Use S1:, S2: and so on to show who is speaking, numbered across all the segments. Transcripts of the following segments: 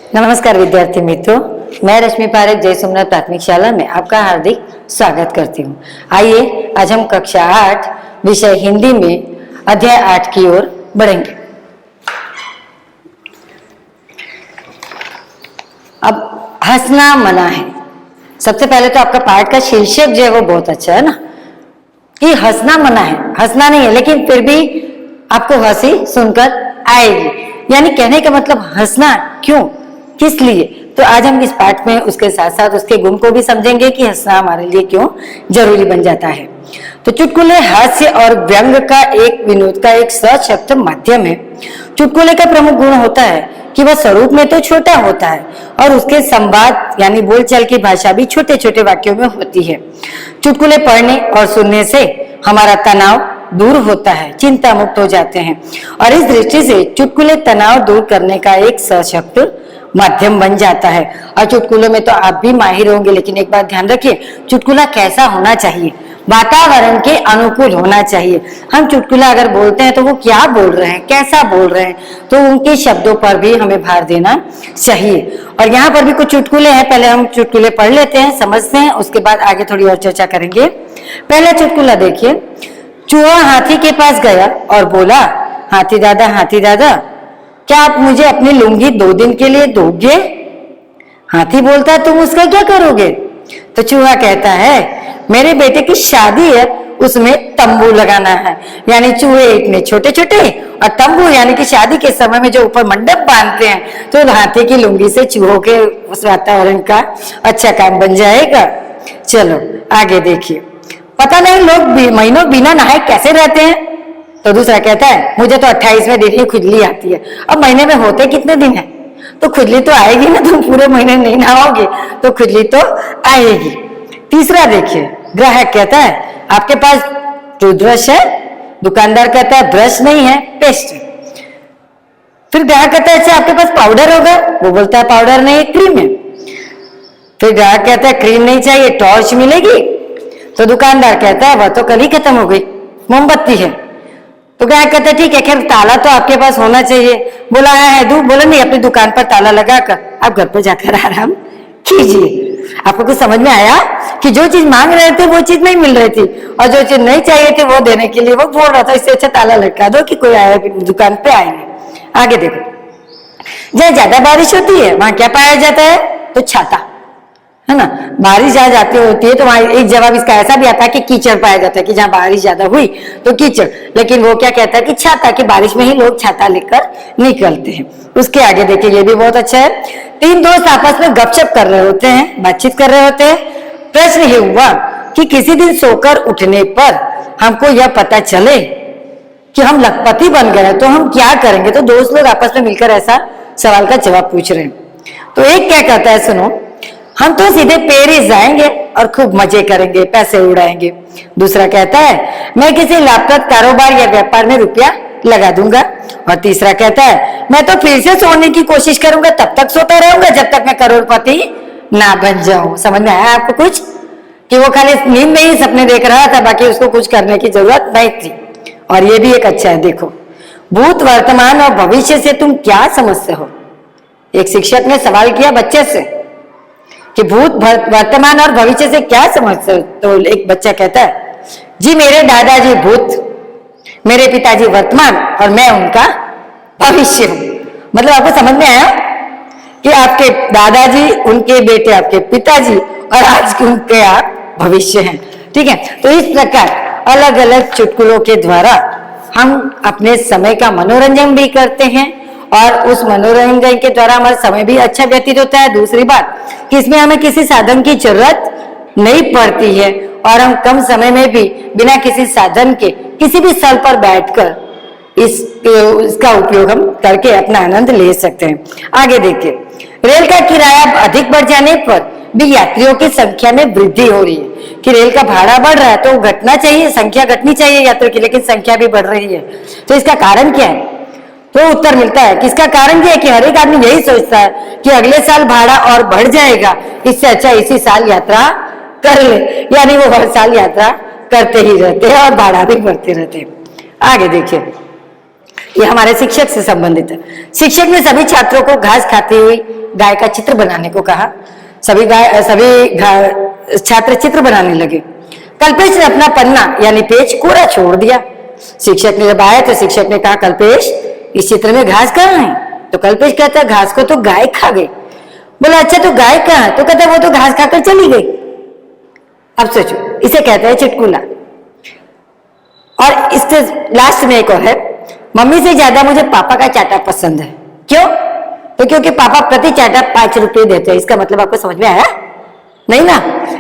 S1: नमस्कार विद्यार्थी मित्रों, मैं रश्मि पारेख जय सोमनाथ प्राथमिक शाला में आपका हार्दिक स्वागत करती हूँ। आइए आज हम कक्षा 8 विषय हिंदी में अध्याय 8 की ओर बढ़ेंगे। अब हंसना मना है। सबसे पहले तो आपका पाठ का शीर्षक जो है वो बहुत अच्छा है ना, कि हंसना मना है। हंसना नहीं है लेकिन फिर भी आपको हंसी सुनकर आएगी, यानी कहने का मतलब हंसना क्यों, किस लिए। तो आज हम इस पाठ में उसके साथ साथ उसके गुण को भी समझेंगे कि हंसना हमारे लिए क्यों जरूरी बन जाता है। तो चुटकुले हास्य और व्यंग का एक विनोद का एक सशक्त माध्यम है। चुटकुले का प्रमुख गुण होता है कि वह स्वरूप में तो छोटा होता है और उसके संवाद यानी बोलचाल की भाषा भी छोटे छोटे वाक्यों में होती है। चुटकुले पढ़ने और सुनने से हमारा तनाव दूर होता है, चिंता मुक्त हो जाते हैं और इस दृष्टि से चुटकुले तनाव दूर करने का एक सशक्त माध्यम बन जाता है। और चुटकुलों में तो आप भी माहिर होंगे, लेकिन एक बात ध्यान रखिए, चुटकुला कैसा होना चाहिए, वातावरण के अनुकूल होना चाहिए। हम चुटकुला अगर बोलते हैं तो वो क्या बोल रहे हैं, कैसा बोल रहे हैं, तो उनके शब्दों पर भी हमें भार देना चाहिए। और यहाँ पर भी कुछ चुटकुले हैं, पहले हम चुटकुले पढ़ लेते हैं, समझते हैं, उसके बाद आगे थोड़ी और चर्चा करेंगे। पहला चुटकुला देखिए। चूहा हाथी के पास गया और बोला, हाथी दादा क्या आप मुझे अपनी लुंगी 2 दिन के लिए दोगे? हाथी बोलता है, तुम उसका क्या करोगे? तो चूहा कहता है, मेरे बेटे की शादी है, उसमें तंबू लगाना है। यानी चूहे इतने छोटे छोटे और तंबू यानी कि शादी के समय में जो ऊपर मंडप बांधते हैं, तो हाथी की लुंगी से चूहों के उस वातावरण का अच्छा काम बन जाएगा। चलो आगे देखिए। पता नहीं लोग महीनों बिना नहाए कैसे रहते हैं? तो दूसरा कहता है, मुझे तो 28वें दिन ही खुजली आती है। अब महीने में होते कितने दिन है? तो खुजली तो आएगी ना, तुम पूरे महीने नहीं नहाओगे तो खुजली तो आएगी। तीसरा देखिए। ग्राहक कहता है, आपके पास टूथब्रश है? दुकानदार कहता है, ब्रश नहीं है, पेस्ट है। फिर ग्राहक कहता है, अच्छा आपके पास पाउडर होगा? वो बोलता है, पाउडर नहीं है, क्रीम है। फिर ग्राहक कहता है, क्रीम नहीं चाहिए, टॉर्च मिलेगी? तो दुकानदार कहता है, वह तो कल ही खत्म हो गई, मोमबत्ती है। तो ग्राहक कहता है, ठीक है, खैर ताला तो आपके पास होना चाहिए। बोला है दूं? बोला नहीं, अपनी दुकान पर ताला लगाकर आप घर पर जाकर आराम कीजिए। आपको कुछ समझ में आया कि जो चीज मांग रहे थे वो चीज नहीं मिल रही थी, और जो चीज नहीं चाहिए थी वो देने के लिए वो बोल रहा था, इससे अच्छा ताला लटका दो कि कोई आया दुकान पे आए नहीं। आगे देखो। जहाँ ज्यादा बारिश होती है वहां क्या पाया जाता है? तो छाता, है ना। बारिश जहाँ जाती होती है तो वहां एक जवाब इसका ऐसा भी आता है कि कीचड़ पाया जाता है, कि जहाँ बारिश ज्यादा हुई तो कीचड़। लेकिन वो क्या कहता है कि छाता, कि बारिश में ही लोग छाता लेकर निकलते हैं। उसके आगे देखिए, ये भी बहुत अच्छा है। 3 दोस्त आपस में गपशप कर रहे होते हैं, बातचीत कर रहे होते हैं। प्रश्न ये हुआ कि किसी दिन सोकर उठने पर हमको यह पता चले कि हम लखपति बन गए तो हम क्या करेंगे? तो दोस्त लोग आपस में मिलकर ऐसा सवाल का जवाब पूछ रहे हैं। तो एक क्या कहता है, सुनो, हम तो सीधे पेरिस जाएंगे और खूब मजे करेंगे, पैसे उड़ाएंगे। दूसरा कहता है, मैं किसी लाभप्रद कारोबार या व्यापार में रुपया लगा दूंगा। और तीसरा कहता है, मैं तो फिर से सोने की कोशिश करूंगा, तब तक सोता रहूंगा जब तक मैं करोड़पति ना बन जाऊं। समझ में आया आपको कुछ? कि वो खाली नींद में ही सपने देख रहा था, बाकी उसको कुछ करने की जरूरत नहीं थी। और ये भी एक अच्छा है, देखो। भूत, वर्तमान और भविष्य से तुम क्या समझते हो? एक शिक्षक ने सवाल किया बच्चे से कि भूत, वर्तमान और भविष्य से क्या समझते हो? तो एक बच्चा कहता है, जी मेरे दादाजी भूत, मेरे पिताजी वर्तमान और मैं उनका भविष्य हूं। मतलब आपको समझ में आया कि आपके दादाजी उनके बेटे आपके पिताजी और आज के उनके आप भविष्य हैं। ठीक है। तो इस प्रकार अलग अलग चुटकुलों के द्वारा हम अपने समय का मनोरंजन भी करते हैं और उस मनोरंजन के द्वारा हमारा समय भी अच्छा व्यतीत होता है। दूसरी बात कि इसमें हमें किसी साधन की जरूरत नहीं पड़ती है और हम कम समय में भी बिना किसी साधन के किसी भी स्थल पर बैठकर इसका उपयोग हम करके अपना आनंद ले सकते हैं। आगे देखिए। रेल का किराया अधिक बढ़ जाने पर भी यात्रियों की संख्या में वृद्धि हो रही है, कि रेल का भाड़ा बढ़ रहा है तो घटना चाहिए, संख्या घटनी चाहिए यात्रियों की, लेकिन संख्या भी बढ़ रही है। तो इसका कारण क्या है? तो उत्तर मिलता है कि इसका कारण ये है कि हर एक आदमी यही सोचता है कि अगले साल भाड़ा और बढ़ जाएगा, इससे अच्छा इसी साल यात्रा कर ले। यानी वो हर साल यात्रा करते ही रहते हैं और भाड़ा भी बढ़ते रहते हैं। आगे देखिए। ये हमारे शिक्षक से संबंधित है। शिक्षक ने सभी छात्रों को घास खाती हुई गाय का चित्र बनाने को कहा। सभी छात्र चित्र बनाने लगे। कल्पेश ने अपना पन्ना यानी पेज कोरा छोड़ दिया। शिक्षक ने जब आया तो शिक्षक ने कहा, कल्पेश इस चित्र में घास कहाँ है? तो कल्पेश कहता है, घास को तो गाय खा गई। बोला, अच्छा तो गाय कहाँ है? तो कहता वो तो घास खाकर चली गई। अब सोचो, इसे कहते हैं चुटकुला। और इसके लास्ट में एक और है, मम्मी से ज्यादा मुझे पापा का चाटा पसंद है। क्यों? तो क्योंकि पापा प्रति चाटा 5 रुपए देते हैं। इसका मतलब आपको समझ में आया? नहीं ना?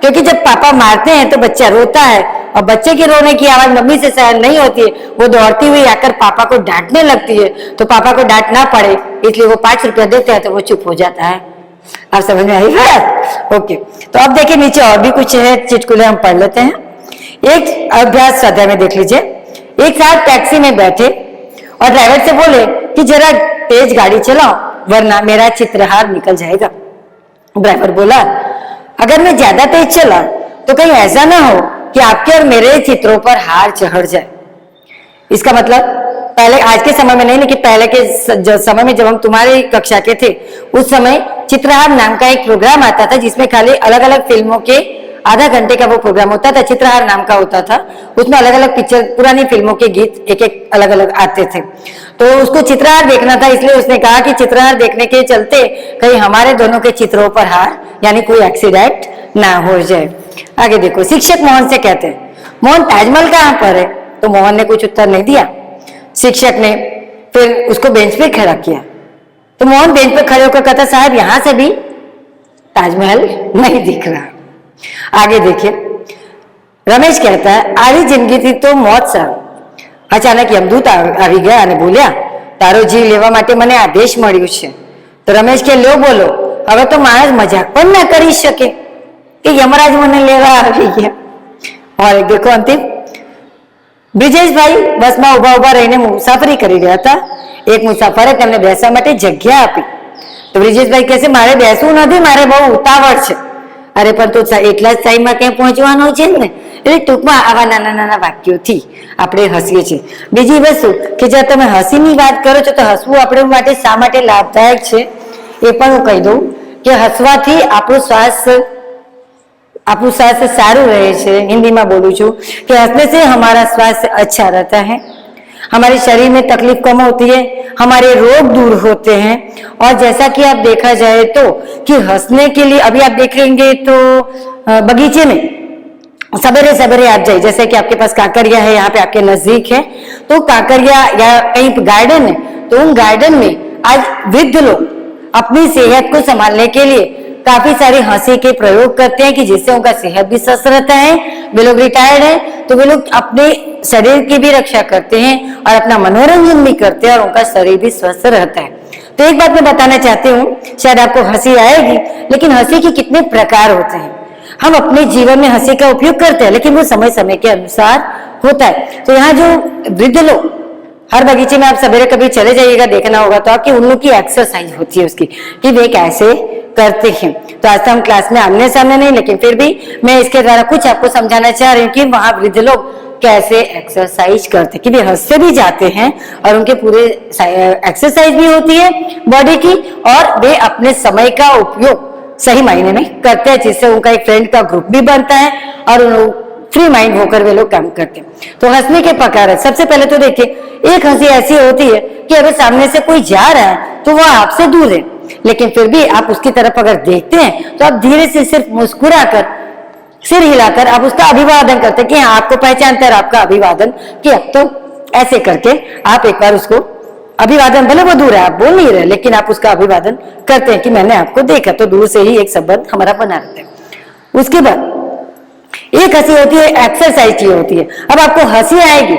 S1: क्योंकि जब पापा मारते हैं तो बच्चा रोता है और बच्चे के रोने की आवाज मम्मी से सहन नहीं होती है, वो दौड़ती हुई आकर पापा को डांटने लगती है। तो पापा को डांट ना पड़े इसलिए वो 5 रुपया देते हैं तो वो चुप हो जाता है। आप समझ में आई बात? ओके, तो अब देखिए नीचे और भी कुछ है चुटकुले, हम पढ़ लेते हैं। एक अभ्यास स्वाध्याय में देख लीजिए। एक साथ टैक्सी में बैठे और ड्राइवर से बोले कि जरा तेज गाड़ी चलाओ वरना मेरा चित्रहार निकल जाएगा। ड्राइवर बोला, अगर मैं ज्यादा तेज चला तो कहीं ऐसा ना हो कि आपके और मेरे चित्रों पर हार चढ़ जाए। इसका मतलब पहले, आज के समय में नहीं लेकिन पहले के समय में जब हम तुम्हारी कक्षा के थे उस समय चित्रहार नाम का एक प्रोग्राम आता था जिसमें खाली अलग अलग फिल्मों के आधा घंटे का वो प्रोग्राम होता था, चित्रहार नाम का होता था। उसमें अलग अलग पिक्चर, पुरानी फिल्मों के गीत एक एक अलग अलग आते थे। तो उसको चित्रहार देखना था, इसलिए उसने कहा कि चित्रहार देखने के चलते कहीं हमारे दोनों के चित्रों पर हार यानी कोई एक्सीडेंट ना हो जाए। आगे देखो, शिक्षक मोहन से कहते हैं, मोहन ताजमहल कहाँ पर है? तो मोहन ने कुछ उत्तर नहीं दिया। शिक्षक ने फिर उसको बेंच पे खड़ा किया। तो मोहन बेंच पे खड़े होकर कहता, साहब यहां से भी ताजमहल नहीं दिख रहा। आगे देखिए, रमेश कहता है, आधी जिंदगी थी तो मौत साहब। अचानक यमदूत આવી ગયા અને બોલ્યા, તારો જીવ લેવા માટે મને આદેશ મળ્યો છે। તો રમેશ કે, લ્યો બોલો, હવે તો માણસ મજાક પણ ના કરી શકે કે यमराज મને લેવા આવી ગયા। और एक देखो अंतिम, ब्रिजेश भाई बस में उभा उभा रहीने मुसाफरी કરી રહ્યા હતા। એક મુસાફરે તેમને બેસવા માટે જગ્યા આપી। તો ब्रिजेश भाई કહે છે, મારે બેસવું નથી, મારે બહુ ઉતાવળ છે। અરે પણ તો એટલા જ ટાઈમમાં ક્યાં પહોંચવાનો છે ને? એટલે ટૂંકમાં આવા નાના નાના વાક્યોથી આપણે હસીએ છીએ। બીજી વસ્તુ કે જો તમે હસીની વાત કરો છો તો હસવું આપણે માટે શા માટે લાભદાયક છે એ પણ હું કહી દઉં કે હસવાથી આપણું स्वास्थ्य सारू रहे छे। हिंदी में बोलूं छू कि हंसने से हमारा स्वास्थ्य अच्छा रहता है, हमारे शरीर में तकलीफ कम होती है, हमारे रोग दूर होते हैं। और जैसा कि आप देखा जाए तो कि हंसने के लिए अभी आप देखेंगे तो बगीचे में सवेरे सवेरे आप जाइए, जैसे कि आपके पास काकरिया है, यहाँ पे आपके नजदीक है, तो काकरिया या कहीं गार्डन है, तो उन गार्डन में आज वृद्ध लोग अपनी सेहत को संभालने के लिए काफी सारे हंसी के प्रयोग करते हैं कि जिससे उनका सेहत भी स्वस्थ रहता है। वे लोग रिटायर्ड हैं तो वे लोग अपने शरीर की भी रक्षा करते हैं और अपना मनोरंजन भी करते हैं और उनका शरीर भी स्वस्थ रहता है। तो एक बात मैं बताना चाहती हूँ, शायद आपको हंसी आएगी, लेकिन हंसी के कितने प्रकार होते हैं। हम अपने जीवन में हंसी का उपयोग करते हैं लेकिन वो समय समय के अनुसार होता है। तो यहाँ जो वृद्ध लोग, हर बगीचे में आप सवेरे कभी चले जाइएगा, देखना होगा तो आपकी उन लोग की एक्सरसाइज होती है उसकी कि वे कैसे करते हैं। तो आज तो हम क्लास में आमने सामने नहीं, लेकिन फिर भी मैं इसके द्वारा कुछ आपको समझाना चाह रही हूँ कि वहां वृद्ध लोग कैसे एक्सरसाइज करते, कि वे हंसते भी जाते हैं और उनके पूरे एक्सरसाइज भी होती है बॉडी की, और वे अपने समय का उपयोग सही मायने में करते हैं, जिससे उनका एक फ्रेंड का ग्रुप भी बनता है और उन फ्री माइंड होकर वे लोग काम करते हैं। तो हंसने के प्रकार है। सबसे पहले तो देखिए, एक हंसी ऐसी होती है कि अगर सामने से कोई जा रहा है तो वह आपसे दूर है, लेकिन फिर भी आप उसकी तरफ अगर देखते हैं तो आप धीरे से सिर्फ मुस्कुराकर, सिर हिलाकर आप उसका अभिवादन करते हैं कि हाँ, आपको पहचानता है, आपका अभिवादन किया। तो ऐसे करके आप एक बार उसको अभिवादन, भले वो दूर है, आप बोल नहीं रहे, लेकिन आप उसका अभिवादन करते हैं कि मैंने आपको देखा, तो दूर से ही एक संबंध हमारा बना रहता है। उसके बाद एक हंसी होती है, एक्सरसाइज की होती है। अब आपको हंसी आएगी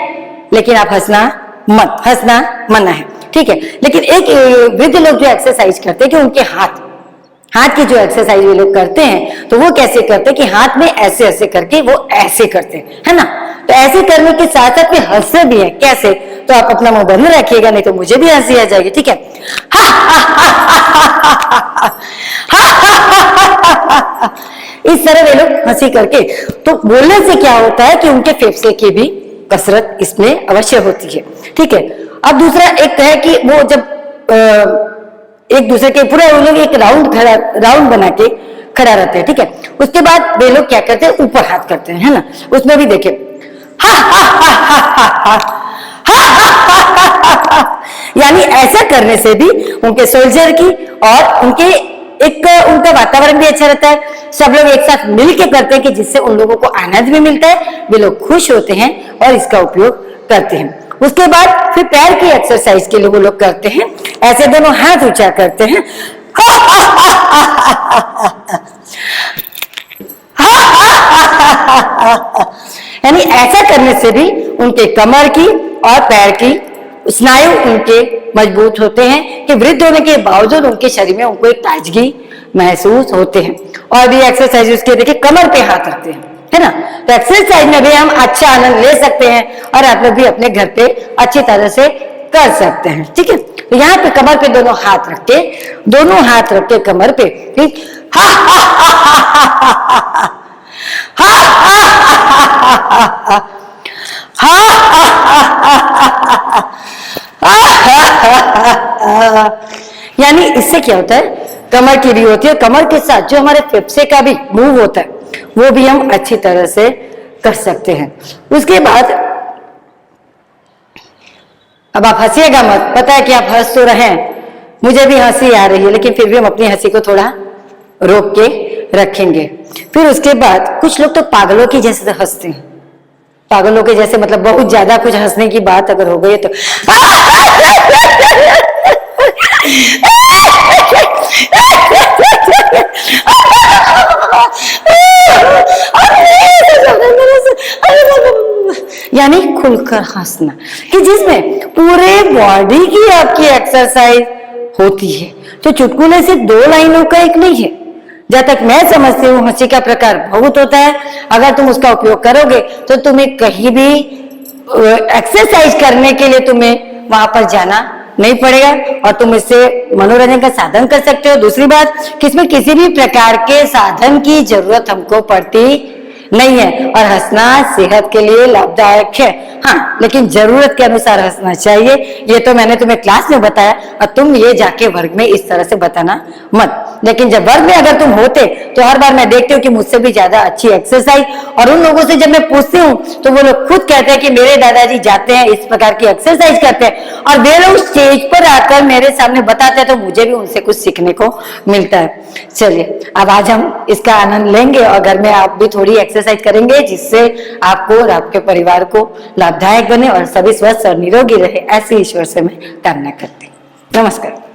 S1: लेकिन आप हंसना मना है, ठीक है। लेकिन एक वृद्ध लोग जो एक्सरसाइज करते हैं कि उनके हाथ की जो एक्सरसाइज वे लोग करते हैं, तो वो कैसे करते हैं कि हाथ में ऐसे ऐसे करके वो ऐसे करते हैं, है ना। तो ऐसे करने के साथ साथ में हंसते भी है। कैसे? तो आप अपना मुंह बंद रखिएगा, नहीं तो मुझे भी हंसी आ जाएगी, ठीक है। इस तरह वे लोग हंसी करके, तो बोलने से क्या होता है कि उनके फेफड़े की भी कसरत इसमें अवश्य होती है, ठीक है। अब दूसरा एक है कि वो जब एक दूसरे के पूरा वो लोग एक राउंड बना के खड़ा रहते हैं, ठीक है। उसके बाद वे लोग क्या करते हैं, ऊपर हाथ करते हैं, है ना। उसमें भी देखिए यानी ऐसा करने से भी उनके सोल्जर की और उनके एक उनका वातावरण भी अच्छा रहता है। सब लोग एक साथ मिल के करते हैं कि जिससे उन लोगों को आनंद भी मिलता है, वे लोग खुश होते हैं और इसका उपयोग करते हैं। उसके बाद फिर पैर की एक्सरसाइज के लिए वो लोग करते हैं, ऐसे दोनों हाथ ऊंचा करते हैं यानी ऐसा करने से भी उनके कमर की और पैर की स्नायु उनके मजबूत होते हैं कि वृद्ध होने के बावजूद उनके शरीर में उनको एक ताजगी महसूस होते हैं। और भी एक्सरसाइज उसके देखिए कमर पे हाथ रखते हैं, है ना। तो एक्सरसाइज में भी हम अच्छा आनंद ले सकते हैं और आप लोग भी अपने घर पे अच्छी तरह से कर सकते हैं, ठीक है। तो यहाँ पे कमर पे दोनों हाथ रख के, दोनों हाथ रख के कमर पे, ठीक, यानी इससे क्या होता है, कमर की भी होती है, कमर के साथ जो हमारे फेफड़े का भी मूव होता है वो भी हम अच्छी तरह से कर सकते हैं। उसके बाद अब आप हंसिएगा मत, पता है कि आप हंस तो रहे हैं, मुझे भी हंसी आ रही है, लेकिन फिर भी हम अपनी हंसी को थोड़ा रोक के रखेंगे। फिर उसके बाद कुछ लोग तो पागलों की जैसे हंसते हैं, पागलों के जैसे मतलब बहुत ज्यादा कुछ हंसने की बात अगर हो गई तो यानी खुलकर हंसना कि जिसमें पूरे बॉडी की आपकी एक्सरसाइज होती है। तो चुटकुले से दो लाइनों का एक नहीं है, जब तक मैं समझती हूँ हंसी का प्रकार बहुत होता है। अगर तुम उसका उपयोग करोगे तो तुम्हें कहीं भी एक्सरसाइज करने के लिए तुम्हें वहां पर जाना नहीं पड़ेगा और तुम इससे मनोरंजन का साधन कर सकते हो। दूसरी बात कि इसमें किसी भी प्रकार के साधन की जरूरत हमको पड़ती नहीं है और हंसना सेहत के लिए लाभदायक है। हाँ, लेकिन जरूरत के अनुसार हंसना चाहिए, ये तो मैंने तुम्हें क्लास में बताया और तुम ये जाके वर्ग में इस तरह से बताना मत। लेकिन जब वर्ग में अगर तुम होते तो हर बार मैं देखती हूँ कि मुझसे भी ज्यादा अच्छी एक्सरसाइज, और उन लोगों से जब मैं पूछती हूँ तो वो लोग खुद कहते हैं कि मेरे दादाजी जाते हैं, इस प्रकार की एक्सरसाइज करते हैं और वे लोग स्टेज पर आकर मेरे सामने बताते हैं तो मुझे भी उनसे कुछ सीखने को मिलता है। चलिए अब आज हम इसका आनंद लेंगे और घर में आप भी थोड़ी एक्सरसाइज करेंगे जिससे आपको और आपके परिवार को लाभदायक बने और सभी स्वस्थ और निरोगी रहे, ऐसी ईश्वर से मैं कामना करती हूँ। नमस्कार।